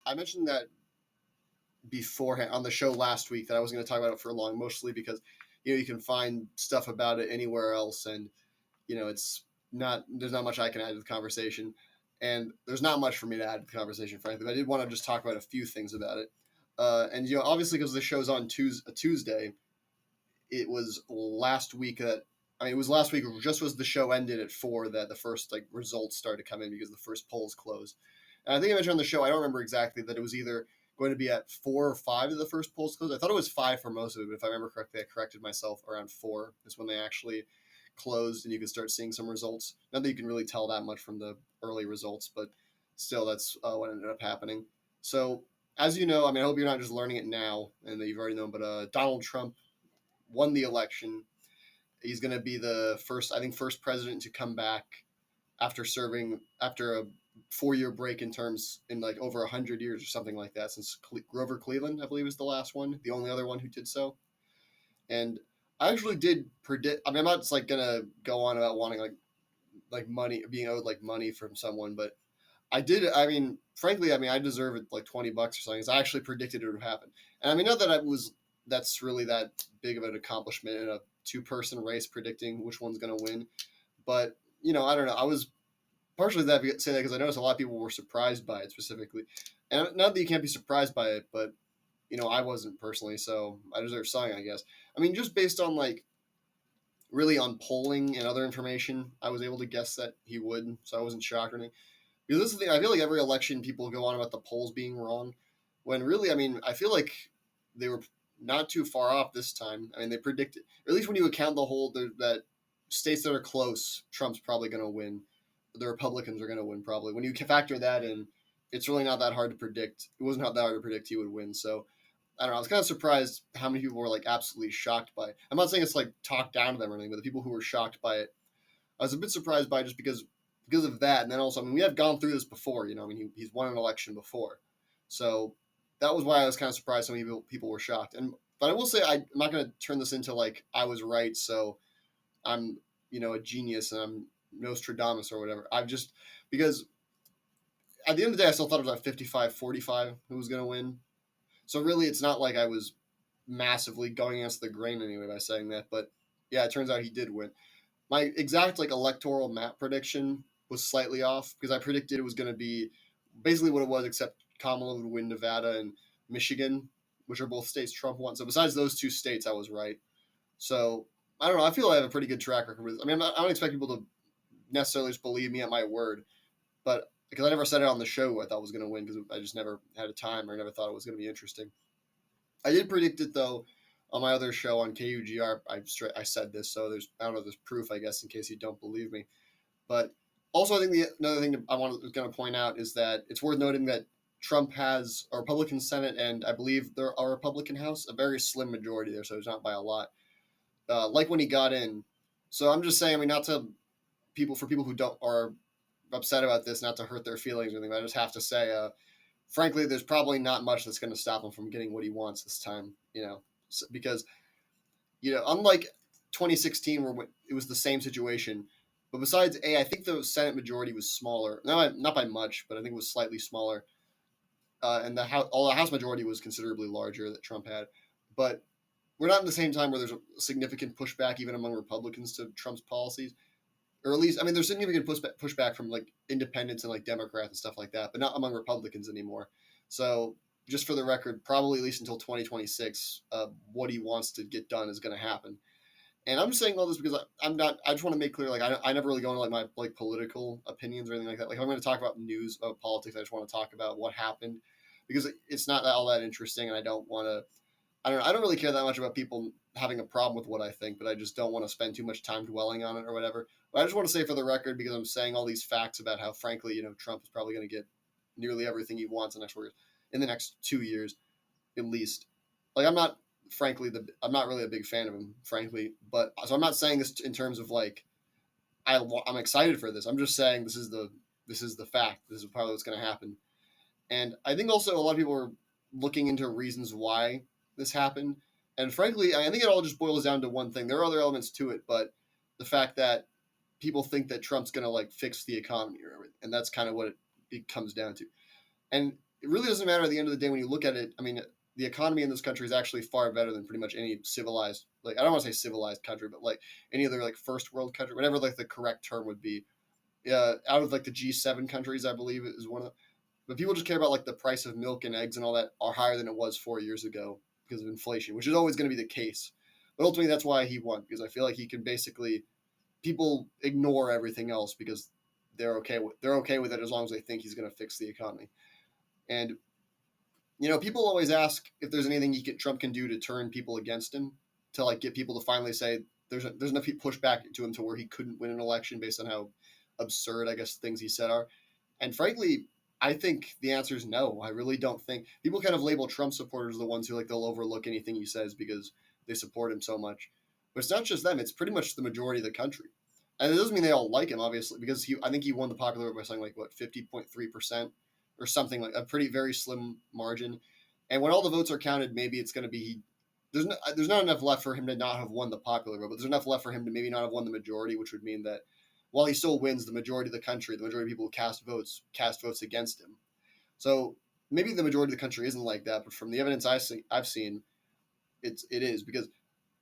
I mentioned that beforehand on the show last week that I wasn't going to talk about it for long, mostly because you can find stuff about it anywhere else, and it's not there's not much I can add to the conversation, and there's not much for me to add to the conversation, frankly. But I did want to just talk about a few things about it, and obviously because the show's on Tuesday, it was last week that. I mean, it was last week, just as the show ended at 4, that the first results started to come in because the first polls closed. And I think I mentioned on the show, I don't remember exactly, that it was either going to be at 4 or 5 of the first polls closed. I thought it was 5 for most of it, but if I remember correctly, I corrected myself. Around 4 is when they actually closed and you could start seeing some results. Not that you can really tell that much from the early results, but still, that's what ended up happening. So, as you know, I mean, I hope you're not just learning it now and that you've already known, but Donald Trump won the election. He's going to be the first president to come back after a 4-year break in terms in over 100 years or something like that, since Grover Cleveland, I believe, is the last one, the only other one who did so. And I actually did predict. I mean, I'm not just gonna go on about wanting money, being owed money from someone, but I did. I mean, frankly, I deserve it $20 or something. Because I actually predicted it would happen, and I mean, not that that's really that big of an accomplishment in a 2-person race predicting which one's gonna win, but I don't know. I was partially say that because I noticed a lot of people were surprised by it specifically, and not that you can't be surprised by it, but I wasn't personally, so I deserve something, I guess. I mean, just based on really on polling and other information, I was able to guess that he would, so I wasn't shocked or anything. Because this is the thing, I feel like every election people go on about the polls being wrong, when really, I mean, I feel like they were not too far off this time. I mean, they predicted, or at least when you account that states that are close, Trump's probably going to win. The Republicans are going to win probably. When you factor that in, it's really not that hard to predict. It wasn't that hard to predict he would win. So I don't know. I was kind of surprised how many people were absolutely shocked by it. I'm not saying it's talked down to them or anything, but the people who were shocked by it, I was a bit surprised by it just because of that. And then also, I mean, we have gone through this before. I mean, he's won an election before, so that was why I was kind of surprised so many people were shocked. But I will say I'm not going to turn this into I was right, so I'm a genius and I'm Nostradamus or whatever. I've just because at the end of the day, I still thought it was 55-45 who was going to win. So really, it's not like I was massively going against the grain anyway by saying that. But yeah, it turns out he did win. My exact electoral map prediction was slightly off because I predicted it was going to be basically what it was, except Kamala would win Nevada and Michigan, which are both states Trump won. So besides those 2 states, I was right. So I don't know. I feel I have a pretty good track record with this. I mean, I don't expect people to necessarily just believe me at my word, but because I never said it on the show, I thought was going to win because I just never had a time or never thought it was going to be interesting. I did predict it though on my other show on KUGR. I said this, so I don't know if there's proof, I guess, in case you don't believe me. But also, I think another thing I was going to point out is that it's worth noting that Trump has a Republican Senate and I believe there are a Republican House, a very slim majority there, so it's not by a lot. Like when he got in. So I'm just saying, I mean, not to for people who don't are upset about this, not to hurt their feelings or anything, but I just have to say, frankly, there's probably not much that's going to stop him from getting what he wants this time. Because unlike 2016 where it was the same situation, but besides, I think the Senate majority was smaller. Not by much, but I think it was slightly smaller. And the House majority was considerably larger that Trump had. But we're not in the same time where there's a significant pushback even among Republicans to Trump's policies. Or at least, I mean, there's significant pushback from independents and Democrats and stuff like that, but not among Republicans anymore. So just for the record, probably at least until 2026, what he wants to get done is going to happen. And I'm just saying all this because I'm not. I just want to make clear, I never really go into my political opinions or anything like that. If I'm going to talk about news about politics, I just want to talk about what happened because it's not all that interesting, and I don't want to. I don't really care that much about people having a problem with what I think, but I just don't want to spend too much time dwelling on it or whatever. But I just want to say for the record, because I'm saying all these facts about how, frankly, Trump is probably going to get nearly everything he wants in the next 2 years, at least. I'm not really a big fan of him, frankly. But so I'm not saying this in terms of I'm excited for this. I'm just saying this is the fact. This is probably what's going to happen. And I think also a lot of people are looking into reasons why this happened. And frankly, I think it all just boils down to one thing. There are other elements to it, but the fact that people think that Trump's going to fix the economy or everything. And that's kind of what it comes down to. And it really doesn't matter at the end of the day when you look at it. I mean, the economy in this country is actually far better than pretty much any civilized, like I don't want to say civilized country, but like any other like first world country, whatever like the correct term would be. Out of like the G7 countries, I believe is one of the, but people just care about like the price of milk and eggs and all that are higher than it was 4 years ago because of inflation, which is always going to be the case. But ultimately, that's why he won because I feel like he can basically people ignore everything else because they're okay with it as long as they think he's going to fix the economy. And people always ask if there's anything Trump can do to turn people against him, to like get people to finally say there's enough pushback to him to where he couldn't win an election based on how absurd I guess things he said are. And frankly, I think the answer is no. I really don't think people kind of label Trump supporters the ones who like they'll overlook anything he says because they support him so much. But it's not just them; it's pretty much the majority of the country. And it doesn't mean they all like him, obviously, because I think he won the popular vote by something like what 50.3% or something like a pretty very slim margin. And when all the votes are counted, maybe it's going to be there's not enough left for him to not have won the popular vote, but there's enough left for him to maybe not have won the majority, which would mean that while he still wins, the majority of the country, the majority of people who cast votes against him. So maybe the majority of the country isn't like that, but from the evidence I've seen, it is because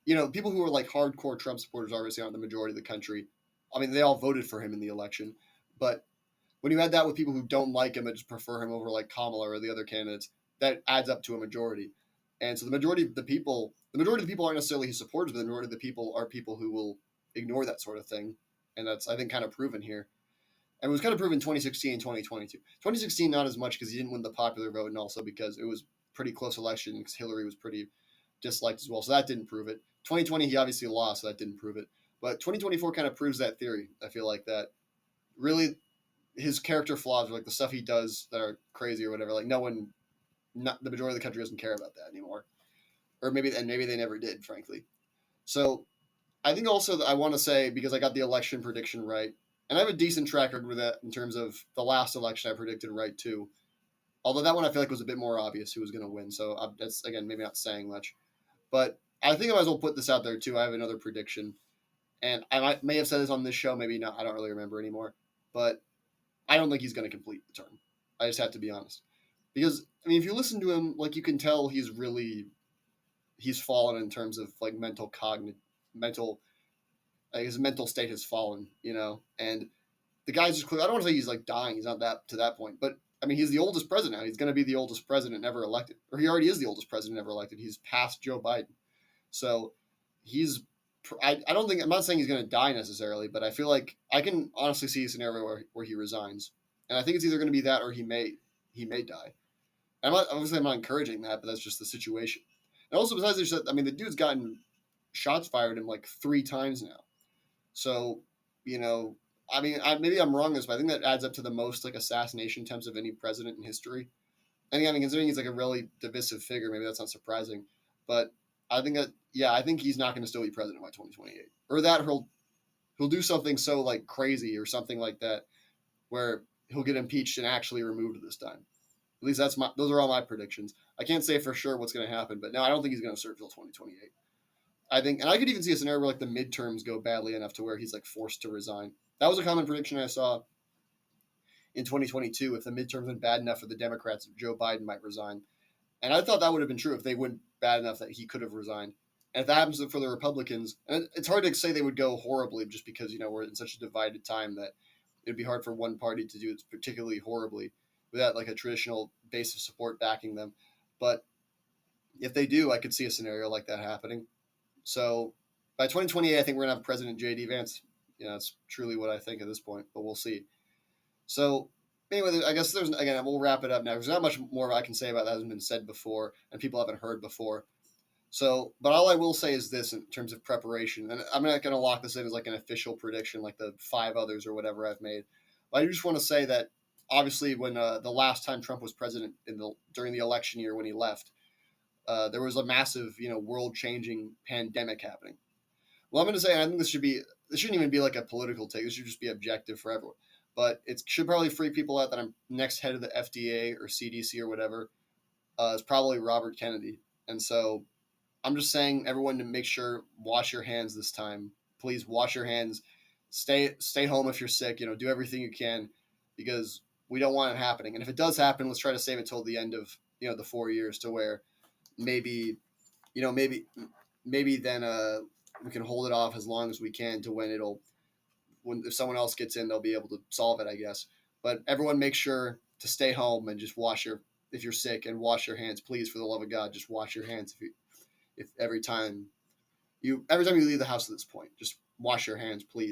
people who are like hardcore Trump supporters obviously aren't the majority of the country. I mean, they all voted for him in the election, but when you add that with people who don't like him and just prefer him over like Kamala or the other candidates, that adds up to a majority. And so the majority of the people aren't necessarily his supporters, but the majority of the people are people who will ignore that sort of thing. And that's, I think, kind of proven here. And it was kind of proven 2016 and 2022. 2016, not as much because he didn't win the popular vote and also because it was pretty close election because Hillary was pretty disliked as well. So that didn't prove it. 2020, he obviously lost, so that didn't prove it. But 2024 kind of proves that theory. I feel like that really his character flaws or like the stuff he does that are crazy or whatever, like not the majority of the country doesn't care about that anymore. Or maybe they never did, frankly. So I think also that I want to say, because I got the election prediction right, and I have a decent track record with that in terms of the last election I predicted right too. Although that one I feel like was a bit more obvious who was going to win. So that's, again, maybe not saying much. But I think I might as well put this out there too. I have another prediction. And may have said this on this show, maybe not. I don't really remember anymore. But I don't think he's going to complete the term. I just have to be honest. Because, I mean, if you listen to him, like, you can tell he's fallen in terms of, like, like, his mental state has fallen, and the guy's just clear. I don't want to say he's, like, dying. He's not to that point. But, I mean, he's the oldest president now. He's going to be the oldest president ever elected. Or he already is the oldest president ever elected. He's past Joe Biden. So I don't think, I'm not saying he's going to die necessarily, but I feel like I can honestly see a scenario where he resigns. And I think it's either going to be that or he may die. I'm not encouraging that, but that's just the situation. And also, besides this, I mean, the dude's gotten shots fired at him like 3 times now. So, I mean, maybe I'm wrong this, but I think that adds up to the most like assassination attempts of any president in history. And I mean, considering he's like a really divisive figure, maybe that's not surprising. But I think I think he's not going to still be president by 2028, or that he'll do something so like crazy or something like that, where he'll get impeached and actually removed this time. At least those are all my predictions. I can't say for sure what's going to happen, but no, I don't think he's going to serve till 2028. I think, and I could even see a scenario where like the midterms go badly enough to where he's like forced to resign. That was a common prediction I saw in 2022. If the midterms went bad enough for the Democrats, Joe Biden might resign. And I thought that would have been true if they went bad enough that he could have resigned. And if that happens for the Republicans, and it's hard to say they would go horribly just because, we're in such a divided time that it'd be hard for one party to do it particularly horribly without like a traditional base of support backing them. But if they do, I could see a scenario like that happening. So by 2028, I think we're going to have President J.D. Vance. That's truly what I think at this point, but we'll see. So anyway, I guess we'll wrap it up now. There's not much more I can say about that hasn't been said before and people haven't heard before. So, but all I will say is this in terms of preparation, and I'm not going to lock this in as like an official prediction like the 5 others or whatever I've made. But I just want to say that obviously when the last time Trump was president during the election year when he left, there was a massive, world-changing pandemic happening. Well, I'm going to say I think this shouldn't even be like a political take. This should just be objective for everyone. But it should probably freak people out that I'm next head of the FDA or CDC or whatever. Is probably Robert Kennedy. And so I'm just saying, everyone, to make sure, wash your hands this time. Please wash your hands. Stay home if you're sick. Do everything you can, because We don't want it happening. And if it does happen, let's try to save it till the end of, the 4 years, to where maybe, you know, maybe then we can hold it off as long as we can to when if someone else gets in, they'll be able to solve it, I guess. But everyone make sure to stay home and just if you're sick, and wash your hands, please, for the love of God, just wash your hands. If every time you leave the house at this point, just wash your hands, please.